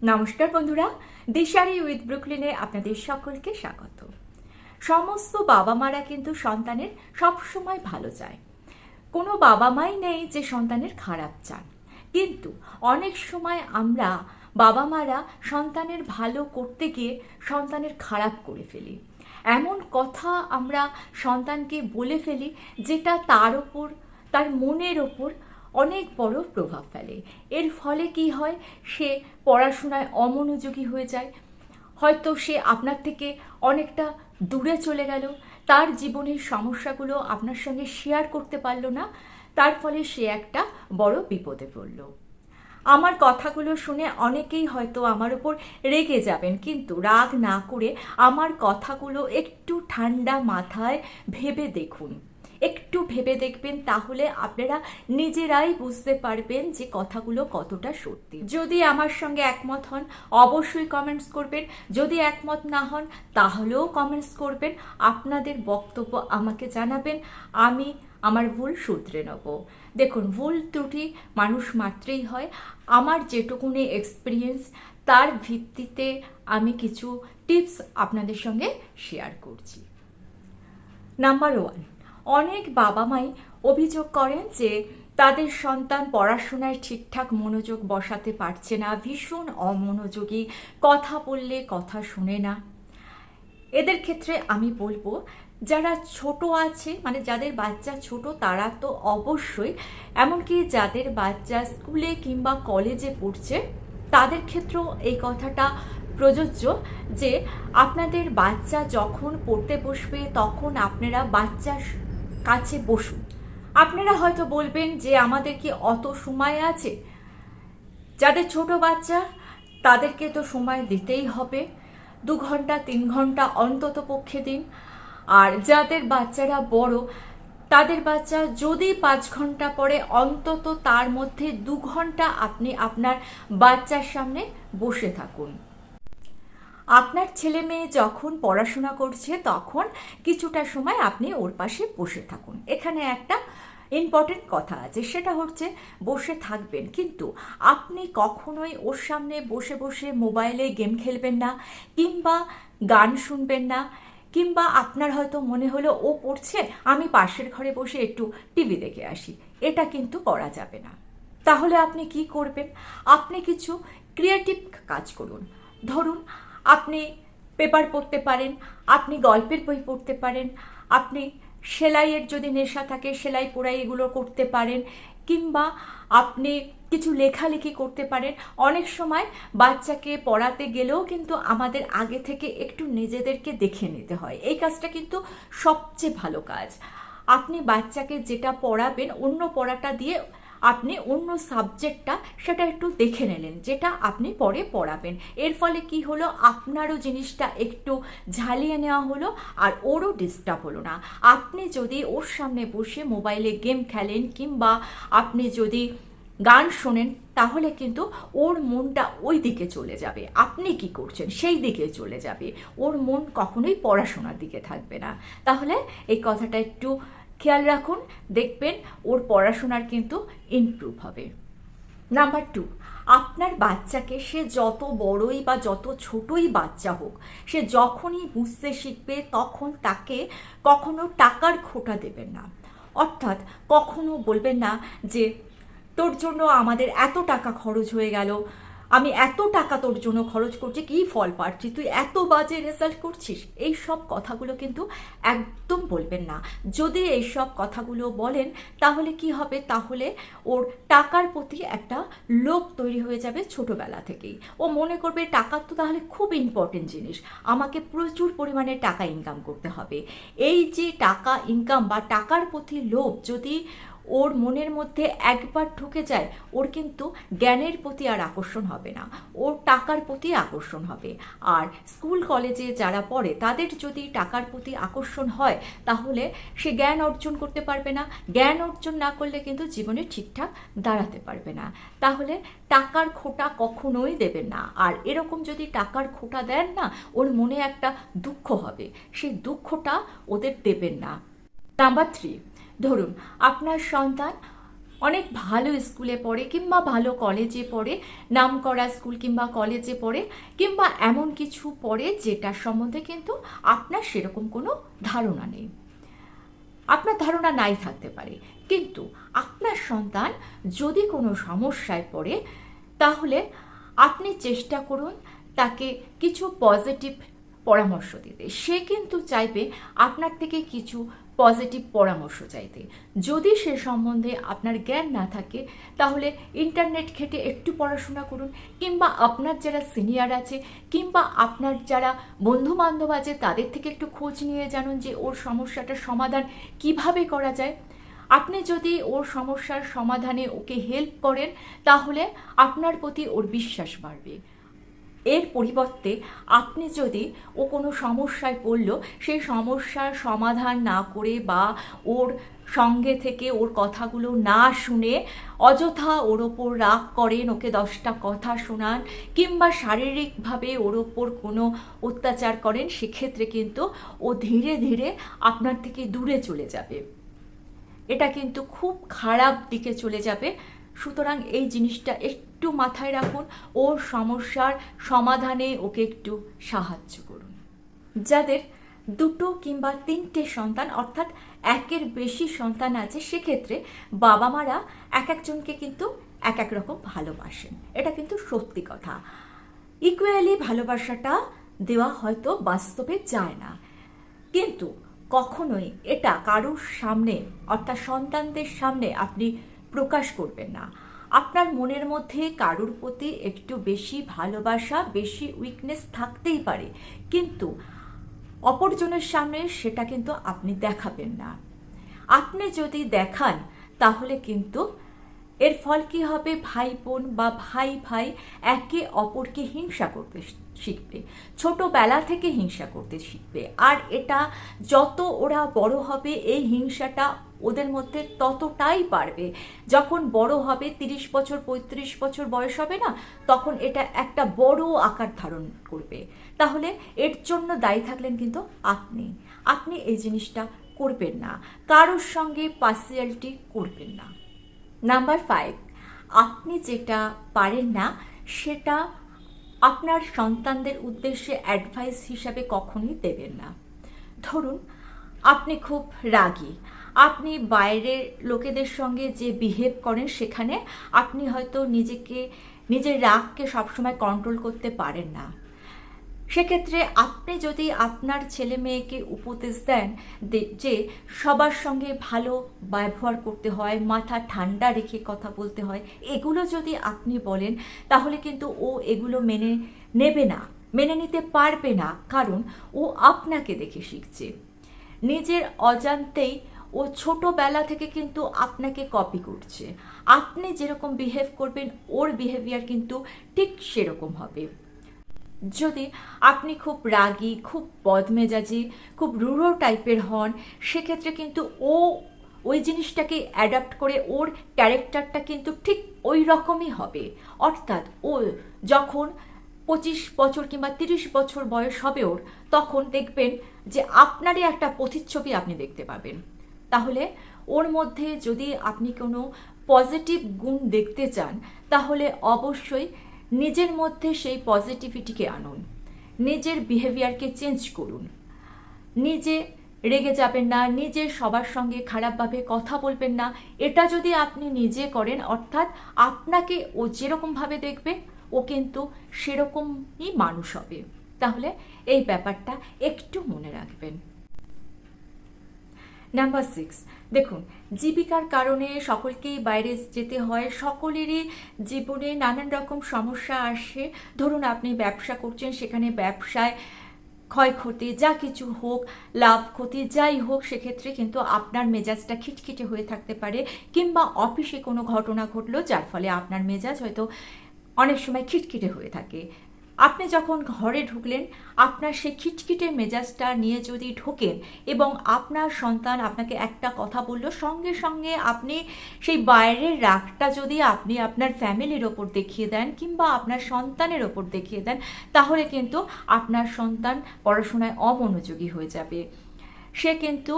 নমস্কার বন্ধুরা, দিশারি উইথ ব্রুকলিনে আপনাদের সকলকে স্বাগত। সমস্ত বাবা মারা কিন্তু সন্তানের সবসময় ভালো চায়। কোনো বাবা মাই নেই যে সন্তানের খারাপ চান, কিন্তু অনেক সময় আমরা বাবা মারা সন্তানের ভালো করতে গিয়ে সন্তানের খারাপ করে ফেলি। এমন কথা আমরা সন্তানকে বলে ফেলি যেটা তার ওপর, তার মনের ওপর অনেক বড় প্রভাব ফেলে। এর ফলে কি হয়, সে পড়াশোনায় অমনোযোগী হয়ে যায়, হয়তো সে আপনার থেকে অনেকটা দূরে চলে গেল, তার জীবনের সমস্যাগুলো আপনার সঙ্গে শেয়ার করতে পারলো না, তার ফলে সে একটা বড় বিপদে পড়ল। আমার কথাগুলো শুনে অনেকেই হয়তো আমার উপর রেগে যাবেন, কিন্তু রাগ না করে আমার কথাগুলো একটু ঠান্ডা মাথায় ভেবে দেখুন, একটু ভেবে দেখবেন, তাহলে আপনারা নিজেরাই বুঝতে পারবেন যে কথাগুলো কতটা সত্যি। যদি আমার সঙ্গে একমত হন অবশ্যই কমেন্টস করবেন, যদি একমত না হন তাহলেও কমেন্টস করবেন, আপনাদের বক্তব্য আমাকে জানাবেন, আমি আমার ভুল শুধরে নেব। দেখুন, ভুল ত্রুটি মানুষ মাত্রেই হয়। আমার যেটুকুনি এক্সপিরিয়েন্স, তার ভিত্তিতে আমি কিছু টিপস আপনাদের সঙ্গে শেয়ার করছি। নাম্বার 1, অনেক বাবা মাই অভিযোগ করেন যে তাদের সন্তান পড়াশোনায় ঠিকঠাক মনোযোগ বসাতে পারছে না, ভীষণ অমনোযোগী, কথা বললে কথা শোনে না। এদের ক্ষেত্রে আমি বলবো, যারা ছোট আছে, মানে যাদের বাচ্চা ছোট, তারা তো অবশ্যই, এমনকি যাদের বাচ্চা স্কুলে কিংবা কলেজে পড়ছে তাদের ক্ষেত্রেও এই কথাটা প্রযোজ্য যে আপনাদের বাচ্চা যখন পড়তে বসবে তখন আপনারা বাচ্চার কাছে বসুন। আপনারা হয়তো বলবেন যে আমাদের কি অত সময় আছে? যাদের ছোট বাচ্চা তাদেরকে তো সময় দিতেই হবে, 2 ঘন্টা 3 ঘন্টা অন্তত পক্ষে দিন। আর যাদের বাচ্চারা বড়, তাদের বাচ্চা যদি 5 ঘন্টা পড়ে, অন্তত তার মধ্যে 2 ঘন্টা আপনি আপনার বাচ্চার সামনে বসে থাকুন। আপনার ছেলে মেয়ে যখন পড়াশোনা করছে তখন কিছুটা সময় আপনি ওর পাশে বসে থাকুন। এখানে একটা ইম্পর্টেন্ট কথা আছে, সেটা হচ্ছে বসে থাকবেন, কিন্তু আপনি কখনোই ওর সামনে বসে বসে মোবাইলে গেম খেলবেন না, কিংবা গান শুনবেন না, কিংবা আপনার হয়তো মনে হলো ও পড়ছে, আমি পাশের ঘরে বসে একটু টিভি দেখে আসি। এটা কিন্তু করা যাবে না। তাহলে আপনি কি করবেন? আপনি কিছু ক্রিয়েটিভ কাজ করুন। ধরুন, আপনি পেপার পড়তে পারেন, আপনি গল্পের বই পড়তে পারেন, আপনি সেলাইয়ের যদি নেশা থাকে সেলাই পোড়াই এগুলো করতে পারেন, কিংবা আপনি কিছু লেখালেখি করতে পারেন। অনেক সময় বাচ্চাকে পড়াতে গেলেও কিন্তু আমাদের আগে থেকে একটু নিজেদেরকে দেখে নিতে হয়, এই কাজটা কিন্তু সবচেয়ে ভালো কাজ। আপনি বাচ্চাকে যেটা পড়াবেন, অন্য পড়াটা দিয়ে আপনি অন্য সাবজেক্টটা সেটা একটু দেখে নিলেন, যেটা আপনি পরে পড়াবেন। এর ফলে কি হলো, আপনারও জিনিসটা একটু ঝালিয়ে নেওয়া হলো আর ওরও ডিস্টার্ব হলো না। আপনি যদি ওর সামনে বসে মোবাইলে গেম খেলেন কিংবা আপনি যদি গান শোনেন, তাহলে কিন্তু ওর মনটা ওই দিকে চলে যাবে, আপনি কি করছেন সেই দিকে চলে যাবে, ওর মন কখনোই পড়াশোনার দিকে থাকবে না। তাহলে এই কথাটা একটু খেয়াল রাখুন, দেখবেন ওর পড়াশোনার কিন্তু ইমপ্রুভ হবে। নাম্বার 2, আপনার বাচ্চাকে, সে যত বড়ই বা যত ছোটই বাচ্চা হোক, সে যখনই বুঝতে শিখবে তখন তাকে কখনো টাকার খোঁটা দেবেন না। অর্থাৎ কখনো বলবেন না যে তোর জন্য আমাদের এত টাকা খরচ হয়ে গেল, আমি এত টাকা তোর জন্য খরচ করছি, কী ফল পাচ্ছি, তুই এত বাজে রেজাল্ট করছিস। এই সব কথাগুলো কিন্তু একদম বলবেন না। যদি এই সব কথাগুলো বলেন তাহলে কি হবে, তাহলে ওর টাকার প্রতি একটা লোভ তৈরি হয়ে যাবে ছোটোবেলা থেকেই। ও মনে করবে টাকা তো তাহলে খুব ইম্পর্টেন্ট জিনিস, আমাকে প্রচুর পরিমাণে টাকা ইনকাম করতে হবে। এই যে টাকা ইনকাম বা টাকার প্রতি লোভ যদি ওর মনের মধ্যে একবার ঢুকে যায়, ওর কিন্তু জ্ঞানের প্রতি আর আকর্ষণ হবে না, ওর টাকার প্রতি আকর্ষণ হবে। আর স্কুল কলেজে যারা পড়ে তাদের যদি টাকার প্রতি আকর্ষণ হয়, তাহলে সে জ্ঞান অর্জন করতে পারবে না, জ্ঞান অর্জন না করলে কিন্তু জীবনে ঠিকঠাক দাঁড়াতে পারবে না। তাহলে টাকার খোঁটা কখনোই দেবেন না। আর এরকম যদি টাকার খোঁটা দেন না, ওর মনে একটা দুঃখ হবে, সেই দুঃখটা ওদের দেবেন না। নাম্বার 3, ধরুন আপনার সন্তান অনেক ভালো স্কুলে পড়ে কিংবা ভালো কলেজে পড়ে, নামকরা স্কুল কিংবা কলেজে পড়ে, কিংবা এমন কিছু পড়ে যেটার সম্বন্ধে কিন্তু আপনার সেরকম কোনো ধারণা নেই। আপনার ধারণা নাই থাকতে পারে, কিন্তু আপনার সন্তান যদি কোনো সমস্যায় পড়ে তাহলে আপনি চেষ্টা করুন তাকে কিছু পজিটিভ পরামর্শ দিতে। সে কিন্তু চাইবে আপনার থেকে কিছু পজিটিভ পরামর্শ চাইতে। যদি সে সম্বন্ধে আপনার জ্ঞান না থাকে তাহলে ইন্টারনেট ঘেঁটে একটু পড়াশোনা করুন, কিংবা আপনার যারা সিনিয়র আছে কিংবা আপনার যারা বন্ধু বান্ধব আছে তাদের থেকে একটু খোঁজ নিয়ে জানুন যে ওর সমস্যাটার সমাধান কিভাবে করা যায়। আপনি যদি ওর সমস্যার সমাধানে ওকে হেল্প করেন তাহলে আপনার প্রতি ওর বিশ্বাস বাড়বে। এর পরিবর্তে আপনি যদি ও কোনো সমস্যায় পড়ল, সেই সমস্যার সমাধান না করে বা ওর সঙ্গে থেকে ওর কথাগুলো না শুনে অযথা ওর ওপর রাগ করেন, ওকে 10টা কথা শোনান কিংবা শারীরিকভাবে ওর ওপর কোনো অত্যাচার করেন, সেক্ষেত্রে কিন্তু ও ধীরে ধীরে আপনার থেকে দূরে চলে যাবে। এটা কিন্তু খুব খারাপ দিকে চলে যাবে। সুতরাং এই জিনিসটা একটু মাথায় রাখুন, ওর সমস্যার সমাধানে ওকে একটু সাহায্য করুন। যাদের 2 কিংবা 3টে সন্তান অর্থাৎ একের বেশি সন্তান আছে, সেক্ষেত্রে বাবা মারা এক একজনকে কিন্তু এক এক রকম ভালোবাসেন। এটা কিন্তু সত্যি কথা। ইকুয়ালি ভালোবাসাটা দেওয়া হয়তো বাস্তবে যায় না, কিন্তু কখনোই এটা কারোর সামনে অর্থাৎ সন্তানদের সামনে আপনি প্রকাশ করবেন না। আপনার মনের মধ্যে কারোর প্রতি একটু বেশি ভালোবাসা, বেশি উইকনেস থাকতেই পারে, কিন্তু অপরজনের সামনে সেটা কিন্তু আপনি দেখাবেন না। আপনি যদি দেখান তাহলে কিন্তু এর ফল কি হবে, ভাই বোন বা ভাই ভাই একে অপরকে হিংসা করতে শিখবে, ছোটবেলা থেকে হিংসা করতে শিখবে। আর এটা যত ওরা বড় হবে এই হিংসাটা ওদের মধ্যে ততটাই বাড়বে। যখন বড় হবে 30 বছর 35 বছর বয়স হবে না, তখন এটা একটা বড় আকার ধারণ করবে। তাহলে এর জন্য দায়ী থাকলেন কিন্তু আপনি এই জিনিসটা করবেন না, কারোর সঙ্গে পার্সিয়ালিটি করবেন না। নাম্বার 5, আপনি যেটা পারেন না সেটা আপনার সন্তানদের উদ্দেশ্যে অ্যাডভাইস হিসাবে কখনোই দেবেন না। ধরুন আপনি খুব রাগী, আপনি বাইরের লোকেদের সঙ্গে যে বিহেভ করেন সেখানে আপনি হয়তো নিজের রাগকে সবসময় কন্ট্রোল করতে পারেন না। সেক্ষেত্রে আপনি যদি আপনার ছেলে মেয়েকে উপদেশ দেন যে সবার সঙ্গে ভালো ব্যবহার করতে হয়, মাথা ঠান্ডা রেখে কথা বলতে হয়, এগুলো যদি আপনি বলেন তাহলে কিন্তু ও এগুলো মেনে নেবে না, মেনে নিতে পারবে না, কারণ ও আপনাকে দেখে শিখছে। নিজের অজান্তেই ও ছোটবেলা থেকে কিন্তু আপনাকে কপি করছে। আপনি যেরকম বিহেভ করবেন ওর বিহেভিয়ার কিন্তু ঠিক সেরকম হবে। যদি আপনি খুব রাগী, খুব বদমেজাজি, খুব রূঢ় টাইপের হন, সেক্ষেত্রে কিন্তু ও ওই জিনিসটাকে অ্যাডাপ্ট করে ওর ক্যারেক্টারটা কিন্তু ঠিক ওই রকমই হবে। অর্থাৎ ও যখন 25 বছর কিংবা 30 বছর বয়স হবে ওর, তখন দেখবেন যে আপনারই একটা প্রতিচ্ছবি আপনি দেখতে পাবেন। তাহলে ওর মধ্যে যদি আপনি কোনো পজিটিভ গুণ দেখতে চান তাহলে অবশ্যই নিজের মধ্যে সেই পজিটিভিটিকে আনুন, নিজের বিহেভিয়ারকে চেঞ্জ করুন। নিজে রেগে যাবেন না, নিজে সবার সঙ্গে খারাপভাবে কথা বলবেন না। এটা যদি আপনি নিজে করেন, অর্থাৎ আপনাকে ও যেরকমভাবে দেখবে ও কিন্তু সেরকমই মানুষ হবে। তাহলে এই ব্যাপারটা একটু মনে রাখবেন। নাম্বার 6, দেখুন জীবিকার কারণে সকলকেই বাইরে যেতে হয়, সকলেরই জীবনে নানান রকম সমস্যা আসে। ধরুন আপনি ব্যবসা করছেন, সেখানে ব্যবসায় ক্ষয়ক্ষতি যা কিছু হোক, লাভ ক্ষতি যাই হোক, সেক্ষেত্রে কিন্তু আপনার মেজাজটা খিটখিটে হয়ে থাকতে পারে, কিংবা অফিসে কোনো ঘটনা ঘটলো যার ফলে আপনার মেজাজ হয়তো অনেক সময় খিটখিটে হয়ে থাকে। আপনি যখন ঘরে ঢুকলেন, আপনার সেই খিটখিটে মেজাজটা নিয়ে যদি ঢোকেন এবং আপনার সন্তান আপনাকে একটা কথা বলল, সঙ্গে সঙ্গে আপনি সেই বাইরের রাগটা যদি আপনি আপনার ফ্যামিলির ওপর দেখিয়ে দেন কিংবা আপনার সন্তানের ওপর দেখিয়ে দেন, তাহলে কিন্তু আপনার সন্তান পড়াশোনায় অমনোযোগী হয়ে যাবে। সে কিন্তু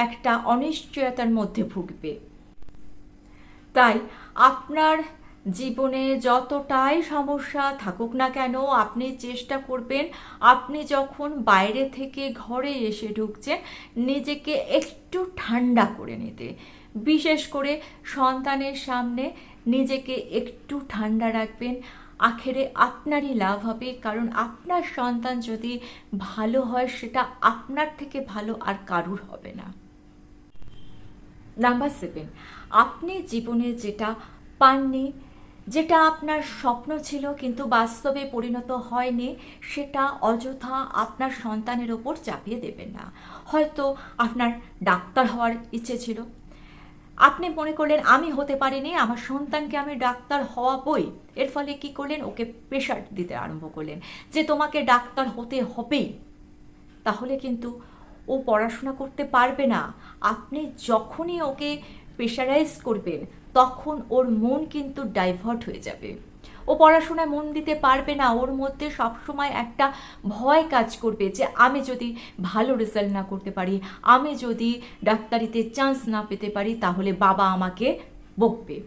একটা অনিশ্চয়তার মধ্যে ভুগবে। তাই আপনার জীবনে যতটাই সমস্যা থাকুক না কেন, আপনি চেষ্টা করবেন আপনি যখন বাইরে থেকে ঘরে এসে ঢুকছেন নিজেকে একটু ঠান্ডা করে নিতে। বিশেষ করে সন্তানের সামনে নিজেকে একটু ঠান্ডা রাখবেন। আখেরে আপনারই লাভ হবে, কারণ আপনার সন্তান যদি ভালো হয় সেটা আপনার থেকে ভালো আর কারুর হবে না। নাম্বার 7, আপনি জীবনে যেটা পাননি, যেটা আপনার স্বপ্ন ছিল কিন্তু বাস্তবে পরিণত হয়নি, সেটা অযথা আপনার সন্তানের ওপর চাপিয়ে দেবেন না। হয়তো আপনার ডাক্তার হওয়ার ইচ্ছে ছিল, আপনি মনে করলেন আমি হতে পারিনি, আমার সন্তানকে আমি ডাক্তার হওয়াবই। এর ফলে কি করলেন, ওকে প্রেশার দিতে আরম্ভ করলেন যে তোমাকে ডাক্তার হতে হবেই। তাহলে কিন্তু ও পড়াশোনা করতে পারবে না। আপনি যখনই ওকে প্রেশারাইজ করবেন তখন ওর মন কিন্তু ডাইভার্ট হয়ে যাবে, ও পড়াশোনায় মন দিতে পারবে না। ওর মধ্যে সবসময় একটা ভয় কাজ করবে যে আমি যদি ভালো রেজাল্ট না করতে পারি, আমি যদি ডাক্তারিতে চান্স না পেতে পারি, তাহলে বাবা আমাকে বকবে,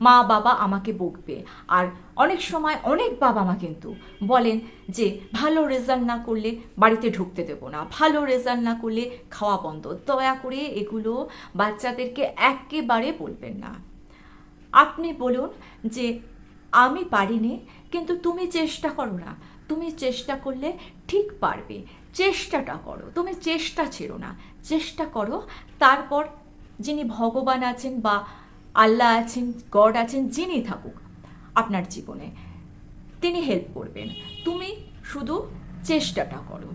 মা বাবা আমাকে বকবে। আর অনেক সময় অনেক বাবা মা কিন্তু বলেন যে ভালো রেজাল্ট না করলে বাড়িতে ঢুকতে দেবো না, ভালো রেজাল্ট না করলে খাওয়া বন্ধ। দয়া করে এগুলো বাচ্চাদেরকে একেবারে বলবেন না। আপনি বলুন যে আমি পারিনি, কিন্তু তুমি চেষ্টা করো না, তুমি চেষ্টা করলে ঠিক পারবে। চেষ্টাটা করো, তুমি চেষ্টা ছেড়ো না, চেষ্টা করো। তারপর যিনি ভগবান আছেন বা আল্লাহ আছেন, গড আছেন, যিনি থাকুক আপনার জীবনে, তিনি হেল্প করবেন। তুমি শুধু চেষ্টাটা করো,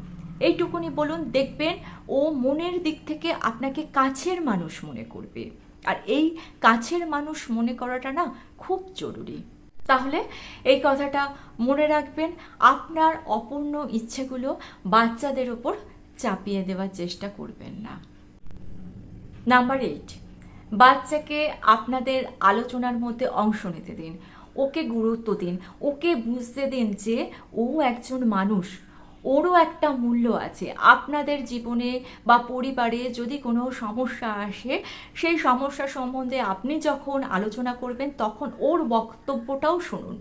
এইটুকুনি বলুন। দেখবেন ও মনের দিক থেকে আপনাকে কাছের মানুষ মনে করবে। আর এই কাছের মানুষ মনে করাটা না খুব জরুরি। তাহলে এই কথাটা মনে রাখবেন, আপনার অপূর্ণ ইচ্ছেগুলো বাচ্চাদের ওপর চাপিয়ে দেওয়ার চেষ্টা করবেন না। নাম্বার 8, বাচ্চাকে আপনাদের আলোচনার মধ্যে অংশ নিতে দিন, ওকে গুরুত্ব দিন, ওকে বুঝতে দিন যে ও একজন মানুষ, ওরও একটা মূল্য আছে। আপনাদের জীবনে বা পরিবারে যদি কোনো সমস্যা আসে, সেই সমস্যা সম্বন্ধে আপনি যখন আলোচনা করবেন তখন ওর বক্তব্যটাও শুনুন।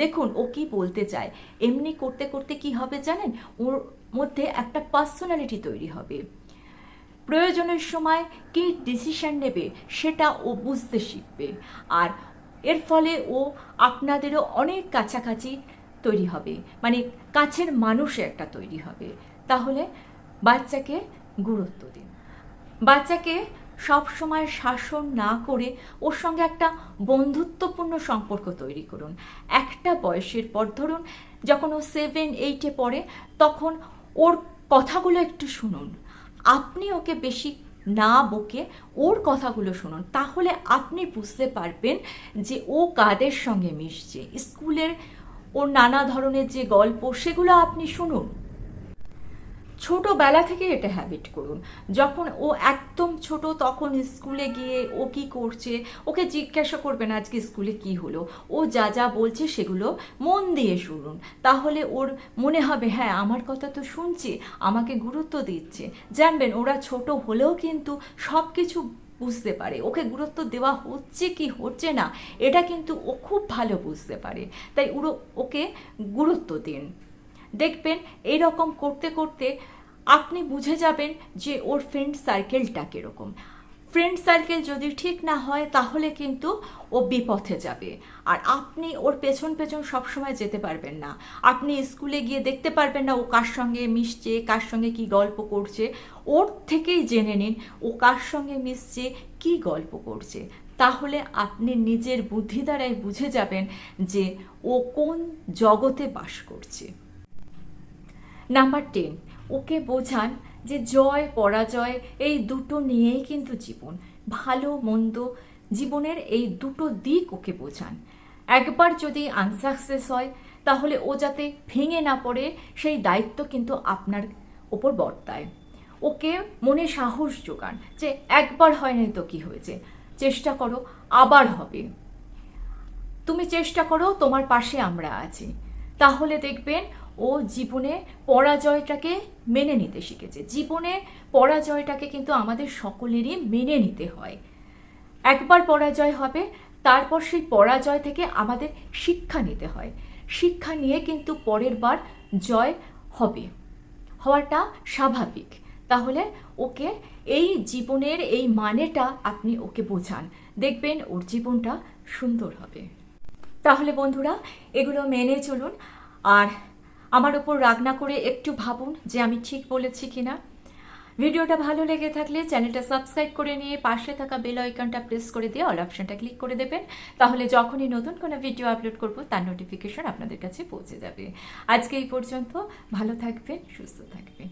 দেখুন ও কি বলতে চায়। এমনি করতে করতে কি হবে জানেন, ওর মধ্যে একটা পার্সোনালিটি তৈরি হবে। প্রয়োজনের সময় কি ডিসিশন নেবে সেটা ও বুঝতে শিখবে। আর এর ফলে ও আপনাদেরও অনেক কাছাকাছি তৈরি হবে, মানে কাছের মানুষ একটা তৈরি হবে। তাহলে বাচ্চাকে গুরুত্ব দিন। বাচ্চাকে সব সময় শাসন না করে ওর সঙ্গে একটা বন্ধুত্বপূর্ণ সম্পর্ক তৈরি করুন। একটা বয়সের পর, ধরুন যখন ও 7-8-এ পড়ে, তখন ওর কথাগুলো একটু শুনুন। আপনি ওকে বেশি না বকে ওর কথাগুলো শুনুন, তাহলে আপনি বুঝতে পারবেন যে ও কাদের সঙ্গে মিশছে। স্কুলের ওর নানা ধরনের যে গল্প, সেগুলো আপনি শুনুন। ছোটোবেলা থেকে এটা হ্যাবিট করুন। যখন ও একদম ছোট তখন স্কুলে গিয়ে ও কি করছে ওকে জিজ্ঞাসা করবেন আজকে স্কুলে কি হলো, ও যা যা বলছে সেগুলো মন দিয়ে শুনুন। তাহলে ওর মনে হবে হ্যাঁ আমার কথা তো শুনছে, আমাকে গুরুত্ব দিচ্ছে। জানবেন ওরা ছোট হলেও কিন্তু সব কিছু বুঝতে পারে, ওকে গুরুত্ব দেওয়া হচ্ছে কি হচ্ছে না এটা কিন্তু ও খুব ভালো বুঝতে পারে। তাই ওকে গুরুত্ব দিন। দেখবেন এইরকম করতে করতে আপনি বুঝে যাবেন যে ওর ফ্রেন্ড সার্কেলটা কীরকম। ফ্রেন্ড সার্কেল যদি ঠিক না হয় তাহলে কিন্তু ও বিপথে যাবে। আর আপনি ওর পেছন পেছন সবসময় যেতে পারবেন না। আপনি স্কুলে গিয়ে দেখতে পারবেন না ও কার সঙ্গে মিশছে, কার সঙ্গে কি গল্প করছে। ওর থেকেই জেনে নিন ও কার সঙ্গে মিশছে, কি গল্প করছে। তাহলে আপনি নিজের বুদ্ধি দ্বারাই বুঝে যাবেন যে ও কোন জগতে বাস করছে। নাম্বার 10, ওকে বোঝান যে জয় পরাজয় এই দুটো নিয়েই কিন্তু জীবন, ভালো মন্দ জীবনের এই দুটো দিক ওকে বোঝান। একবার যদি আনসাকসেস হয় তাহলে ও যাতে ভেঙে না পড়ে সেই দায়িত্ব কিন্তু আপনার ওপর বর্তায়। ওকে মনে সাহস যোগান যে একবার হয় নাই তো কি হয়েছে, চেষ্টা করো আবার হবে, তুমি চেষ্টা করো, তোমার পাশে আমরা আছি। তাহলে দেখবেন ও জীবনে পরাজয়টাকে মেনে নিতে শিখেছে। জীবনে পরাজয়টাকে কিন্তু আমাদের সকলেরই মেনে নিতে হয়। একবার পরাজয় হবে, তারপর সেই পরাজয় থেকে আমাদের শিক্ষা নিতে হয়। শিক্ষা নিয়ে কিন্তু পরের বার জয় হবে, হওয়াটা স্বাভাবিক। তাহলে ওকে এই জীবনের এই মানেটা আপনি ওকে বোঝান, দেখবেন ওর জীবনটা সুন্দর হবে। তাহলে বন্ধুরা, এগুলো মেনে চলুন, আর আমার ওপর রাগ না করে একটু ভাবুন যে আমি ঠিক বলেছি কিনা। ভিডিওটা ভালো লেগে থাকলে চ্যানেলটা সাবস্ক্রাইব করে নিয়ে পাশে থাকা বেল আইকনটা প্রেস করে দিয়ে অল অপশনটা ক্লিক করে দেবেন। তাহলে যখনই নতুন কোনো ভিডিও আপলোড করব তার নোটিফিকেশন আপনাদের কাছে পৌঁছে যাবে। আজকে এই পর্যন্ত, ভালো থাকবেন, সুস্থ থাকবেন।